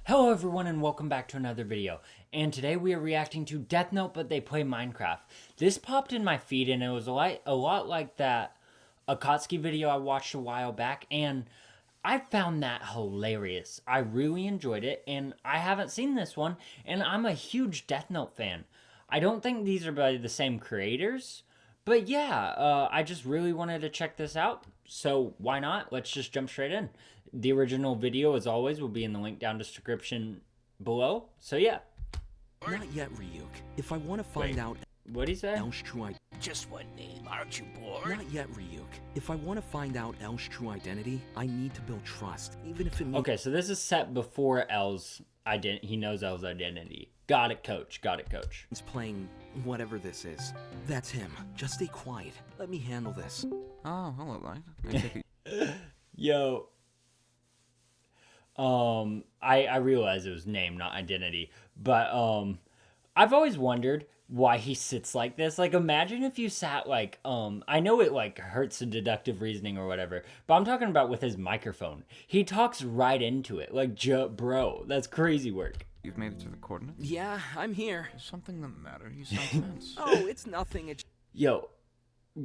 Hello everyone and welcome back to another video. And today we are reacting to Death Note but they play Minecraft. This popped in my feed and it was a lot like that Akatsuki video I watched a while back, and I found that hilarious. I really enjoyed it and I haven't seen this one, and I'm a huge Death Note fan. I don't think these are by the same creators, but yeah, I just really wanted to check this out. So why not? Let's just jump straight in. The original video, as always, will be in the link down description below. So yeah. Not yet, Ryuk. If I want to find out What'd he say? El's true identity. Just one name, aren't you bored? Not yet, Ryuk. If I want to find out El's true identity, I need to build trust, even if it means. Okay, so this is set before El's identity. He knows El's identity. Got it, coach. Got it, coach. He's playing whatever this is. That's him. Just stay quiet. Let me handle this. Oh, hello, Light. Yo. I realize it was name, not identity, but I've always wondered why he sits like this. Like, imagine if you sat like, I know it like hurts the deductive reasoning or whatever, but I'm talking about with his microphone. He talks right into it. Like, bro, that's crazy work. You've made it to the coordinates? Yeah, I'm here. Is something the matter? You sound tense. Oh, it's nothing. It's Yo,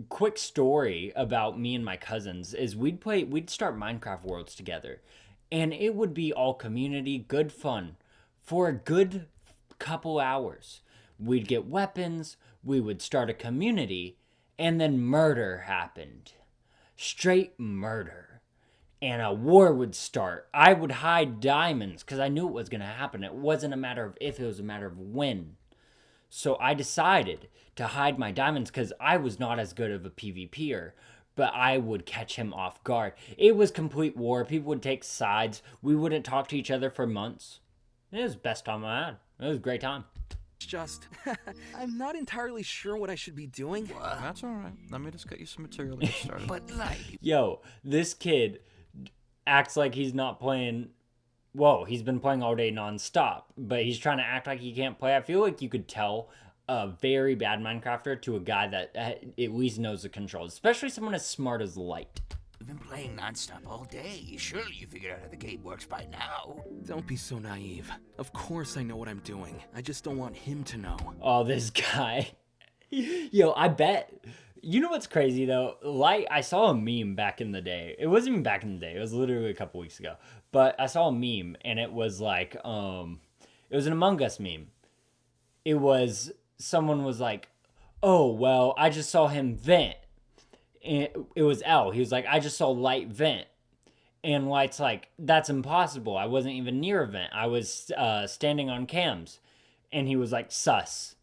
quick story about me and my cousins is we'd start Minecraft worlds together, and it would be all community, good fun for a good couple hours. We'd get weapons, we would start a community, and then murder happened. Straight murder. And a war would start. I would hide diamonds because I knew it was going to happen. It wasn't a matter of if, it was a matter of when. So I decided to hide my diamonds because I was not as good of a PvPer, but I would catch him off guard. It was complete war. People would take sides. We wouldn't talk to each other for months. It was the best time I had. It was a great time. just. I'm not entirely sure what I should be doing. That's alright. Let me just get you some material to get started. But Light, Yo, this kid acts like he's not playing. Whoa, he's been playing all day nonstop, but he's trying to act like he can't play. I feel like you could tell a very bad Minecrafter to a guy that at least knows the controls, especially someone as smart as Light. you've been playing nonstop all day. Surely you figured out how the game works by now. Don't be so naive. Of course I know what I'm doing. I just don't want him to know. Oh, this guy. Yo, I bet. You know what's crazy though? Light, I saw a meme back in the day. It wasn't even back in the day. It was literally a couple weeks ago. But I saw a meme and it was like, it was an Among Us meme. It was, someone was like, oh, well, I just saw him vent. And it was L. He was like, I just saw Light vent. And Light's like, that's impossible. I wasn't even near a vent. I was standing on cams. And he was like, sus.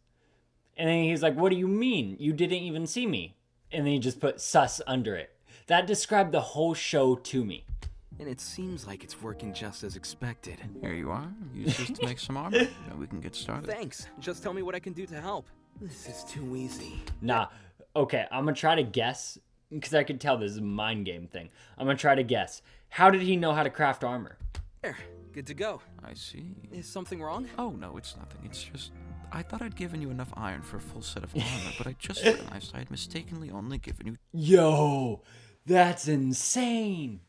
And then he's like, what do you mean? You didn't even see me. And then he just put sus under it. That described the whole show to me. And it seems like it's working just as expected. Here you are. Use this to make some armor, and we can get started. Thanks. Just tell me what I can do to help. This is too easy. Nah. Okay, I'm going to try to guess, because I could tell this is a mind game thing. I'm going to try to guess. How did he know how to craft armor? There. Good to go. I see. Is something wrong? Oh, no, it's nothing. It's just... I thought I'd given you enough iron for a full set of armor, but I just realized I had mistakenly only given you Yo, that's insane.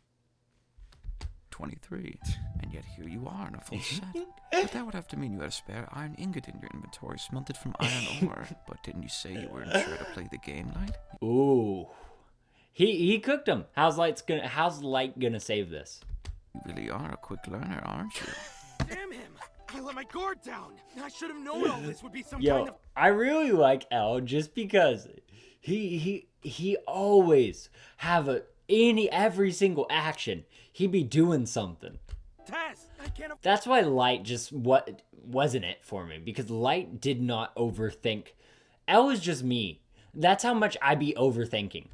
23. And yet here you are in a full set. But that would have to mean you had a spare iron ingot in your inventory smelted from iron ore. But didn't you say you weren't sure to play the game, Light? Ooh. He cooked him. How's Light gonna save this? You really are a quick learner, aren't you? Damn him! I let my guard down! I should have known all this would be some Yo, kind of... I really like L just because he always have every single action he be doing something. test! I can't... That's why Light just wasn't it for me, because Light did not overthink. L is just me. That's how much I be overthinking.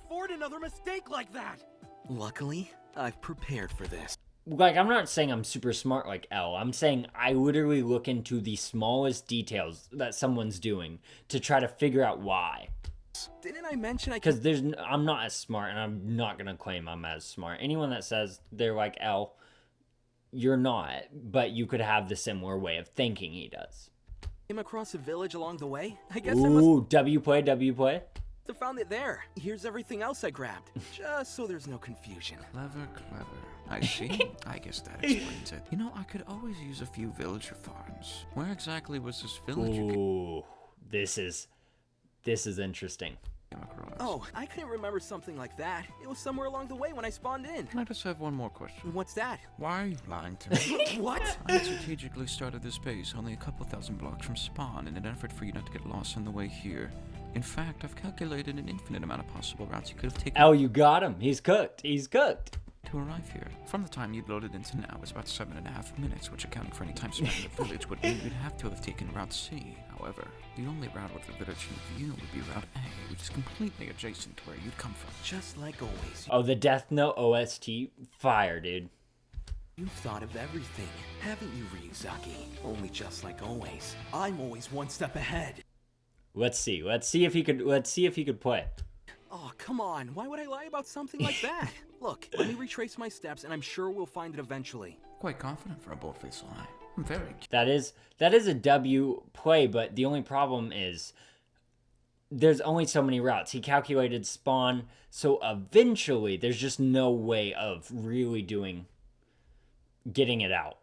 afford another mistake like that! Luckily, I've prepared for this. Like, I'm not saying I'm super smart like L. I'm saying I literally look into the smallest details that someone's doing to try to figure out why. Didn't I mention I Because I'm not as smart, and I'm not going to claim I'm as smart. Anyone that says they're like L, you're not, but you could have the similar way of thinking he does. came across a village along the way? I guess I must... Ooh, W play. I found it there. Here's everything else I grabbed. Just so there's no confusion. Clever, clever. I see. I guess that explains it. You know, I could always use a few villager farms. Where exactly was this village you Ooh, this is interesting. came across? Oh, I couldn't remember something like that. It was somewhere along the way when I spawned in. I just have one more question. What's that? Why are you lying to me? What? I strategically started this base only a couple thousand blocks from spawn in an effort for you not to get lost on the way here. In fact, I've calculated an infinite amount of possible routes you could have taken Oh, you got him. He's cooked. He's cooked. to arrive here. From the time you'd loaded into now is about 7.5 minutes, which accounting for any time spent in the village would mean you'd have to have taken Route C. However, the only route with the village in view would be Route A, which is completely adjacent to where you'd come from. Just like always. Oh, the Death Note OST. Fire, dude. You've thought of everything, haven't you, Ryuzaki? Only just like always. I'm always one step ahead. Let's see. Let's see if he could play. Oh, come on. Why would I lie about something like that? Look, let me retrace my steps, and I'm sure we'll find it eventually. Quite confident for a bold-faced lie. I'm very That is a W play, but the only problem is there's only so many routes. He calculated spawn, so eventually there's just no way of really getting it out.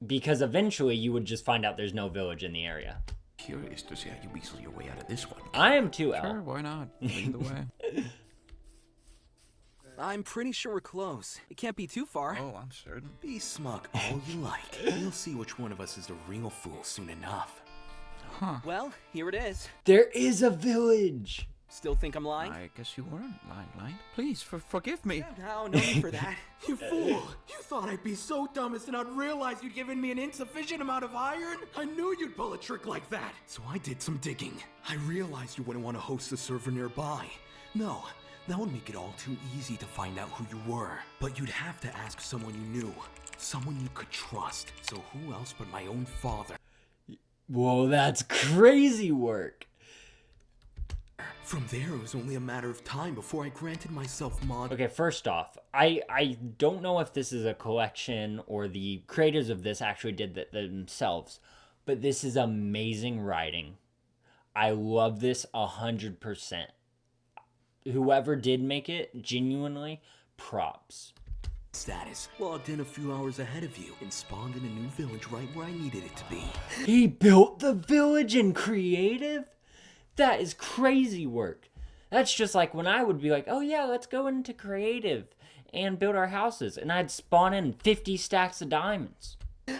Because eventually you would just find out there's no village in the area. curious to see how you weasel your way out of this one. I am too, Al. Sure, why not? Lead the way. I'm pretty sure we're close. It can't be too far. Oh, I'm certain. Be smug all you like. You'll see which one of us is the real fool soon enough. Huh. Well, here it is. There is a village. Still think I'm lying? I guess you weren't lying. Please, forgive me. No need for that. You fool! You thought I'd be so dumb as to not realize you'd given me an insufficient amount of iron? I knew you'd pull a trick like that! So I did some digging. I realized you wouldn't want to host a server nearby. No, that would make it all too easy to find out who you were. But you'd have to ask someone you knew. Someone you could trust. So who else but my own father? Whoa, that's crazy work. From there, it was only a matter of time before I granted myself mod. Okay, first off, I don't know if this is a collection or the creators of this actually did that themselves, but this is amazing writing. I love this 100%. Whoever did make it, genuinely, props. Status. Logged in a few hours ahead of you and spawned in a new village right where I needed it to be. He built the village in creative? That is crazy work. That's just like when I would be like, oh yeah, let's go into creative and build our houses. And I'd spawn in 50 stacks of diamonds.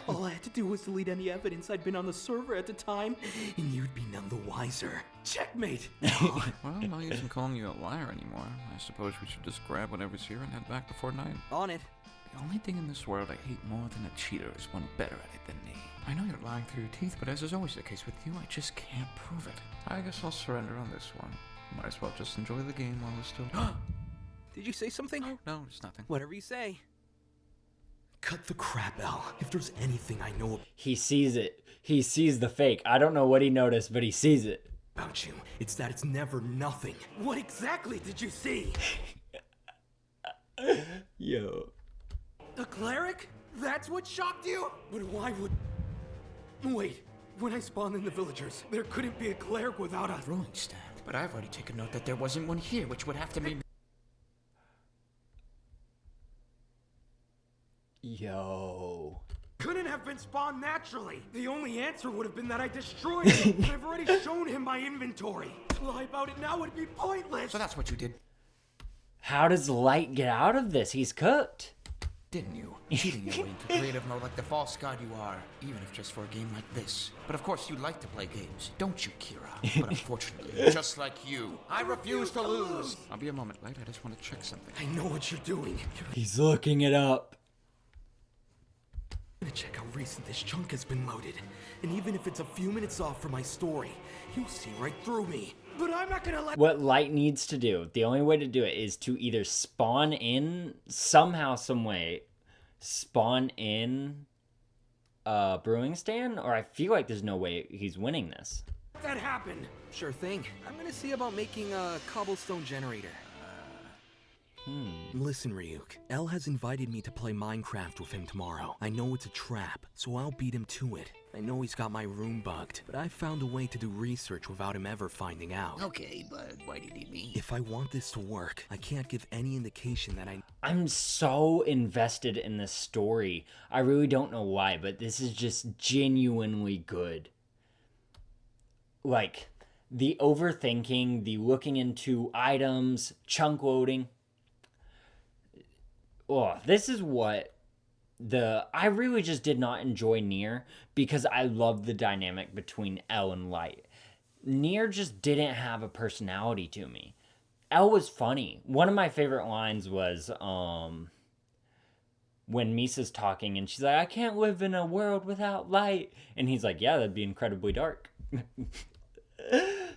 All I had to do was delete any evidence I'd been on the server at the time, and you'd be none the wiser. Checkmate! Well, no use in calling you a liar anymore. I suppose we should just grab whatever's here and head back before night. On it. The only thing in this world I hate more than a cheater is one better at it than me. I know you're lying through your teeth, but as is always the case with you, I just can't prove it. I guess I'll surrender on this one. Might as well just enjoy the game while we're still... Did you say something? No, it's nothing. Whatever you say. Cut the crap, Al. If there's anything I know He sees it. He sees the fake. I don't know what he noticed, but he sees it. about you, it's that it's never nothing. What exactly did you see? Yo. A cleric? That's what shocked you? But why would... Wait, when I spawned in the villagers, there couldn't be a cleric without a... Rolling stand. But I've already taken note that there wasn't one here, which would have to mean... Yo. Couldn't have been spawned naturally. The only answer would have been that I destroyed it. I've already shown him my inventory. To lie about it now would be pointless. So that's what you did, How does Light get out of this? He's cooked. didn't you? Cheating your way into creative mode like the false god you are, even if just for a game like this. But of course you like to play games, don't you, Kira? But unfortunately, just like you, I refuse to lose. I'll be a moment late. I just want to check something. I know what you're doing. He's looking it up. I'm gonna check how recent this chunk has been loaded. And even if it's a few minutes off from my story, you'll see right through me. But I'm not gonna let... What Light needs to do, the only way to do it is to either spawn in, somehow, some way, spawn in a brewing stand, or I feel like there's no way he's winning this. that happen. Sure thing. I'm gonna see about making a cobblestone generator. Listen, Ryuk. L has invited me to play Minecraft with him tomorrow. I know it's a trap, so I'll beat him to it. I know he's got my room bugged, but I found a way to do research without him ever finding out. Okay, but why do you need me? If I want this to work, I can't give any indication that I'm so invested in this story. I really don't know why, but this is just genuinely good. Like, the overthinking, the looking into items, chunk loading. Oh, this is what I really just did not enjoy Nier because I love the dynamic between L and Light. Nier just didn't have a personality to me. L was funny. One of my favorite lines was when Misa's talking and she's like, I can't live in a world without light. And he's like, yeah, that'd be incredibly dark.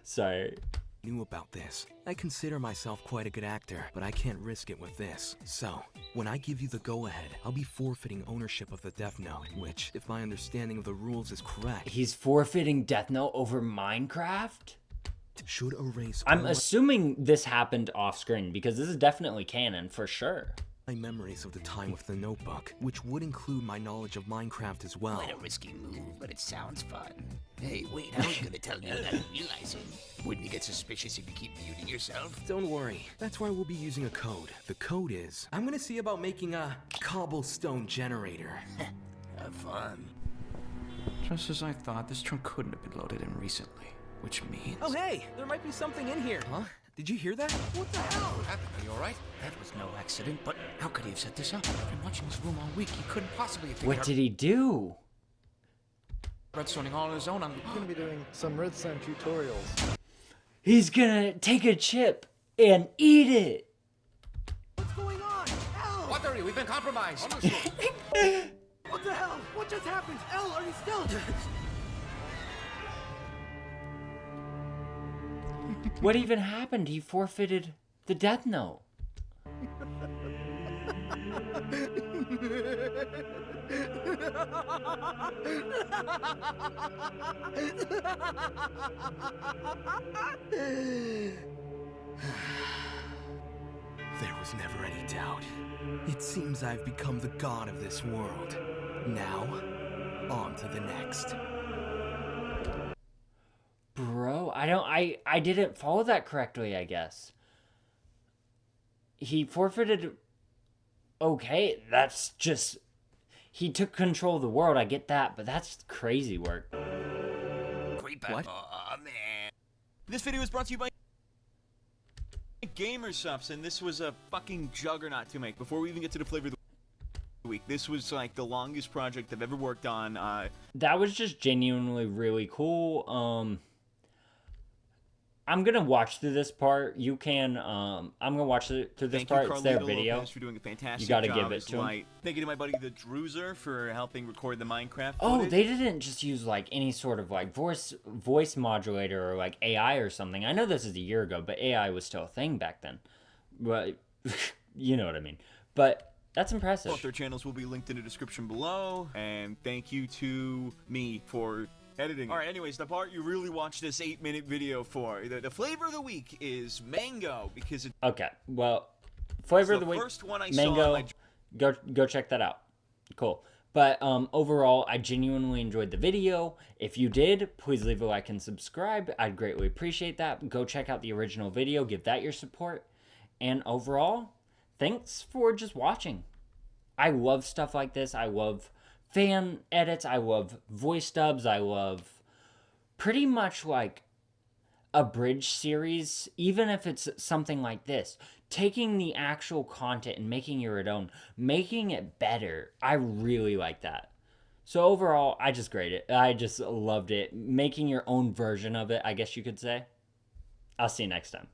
Sorry. knew about this. I consider myself quite a good actor, but I can't risk it with this. So, when I give you the go-ahead, I'll be forfeiting ownership of the Death Note, which, if my understanding of the rules is correct... He's forfeiting Death Note over Minecraft? Should erase... I'm assuming this happened off-screen, because this is definitely canon, for sure. ...my memories of the time with the notebook, which would include my knowledge of Minecraft as well. Quite a risky move, but it sounds fun. Hey, wait, I was gonna tell you without realizing. Wouldn't you get suspicious if you keep muting yourself? Don't worry, that's why we'll be using a code. The code is, I'm gonna see about making a cobblestone generator. Have fun. Just as I thought, this trunk couldn't have been loaded in recently, which means... Oh hey, there might be something in here. Huh? Did you hear that? What the hell? What happened? Are you alright? That was no accident, but how could he have set this up? I've been watching his room all week. He couldn't possibly have figured What did he do? redstoning all on his own. I'm gonna be doing some redstone tutorials. He's gonna take a chip and eat it. What's going on? L! What are you? We've been compromised. What the hell? What just happened? L, are you still... What even happened? He forfeited the Death Note. There was never any doubt. It seems I've become the god of this world. Now, on to the next. Bro, I didn't follow that correctly, I guess. He forfeited... Okay, that's just... He took control of the world, I get that, but that's crazy work. What? Aw, man. This video was brought to you by Gamersubs, and this was a fucking juggernaut to make. Before we even get to the flavor of the week, this was like the longest project I've ever worked on. That was just genuinely really cool. I'm gonna watch through this part. You can. I'm gonna watch through this Thank part. you, It's their Carlito video. Lopez, for doing a fantastic You gotta job give it as to him. Light. Thank you to my buddy the Druzer for helping record the Minecraft Oh, footage. they didn't just use like any sort of like voice modulator or like AI or something. I know this is a year ago, but AI was still a thing back then. But you know what I mean. But that's impressive. Both their channels will be linked in the description below. And thank you to me for editing. Alright, anyways, the part you really watch this 8-minute video for. The flavor of the week is mango, because it's Okay, well, flavor of the week, first one I saw mango. on Go check that out. Cool. But overall, I genuinely enjoyed the video. If you did, please leave a like and subscribe. I'd greatly appreciate that. Go check out the original video. Give that your support. And overall, thanks for just watching. I love stuff like this. I love fan edits. I love voice dubs. I love pretty much like a bridge series, even if it's something like this. Taking the actual content and making your own, making it better. I really like that. So overall, I just grade it. I just loved it. Making your own version of it, I guess you could say. I'll see you next time.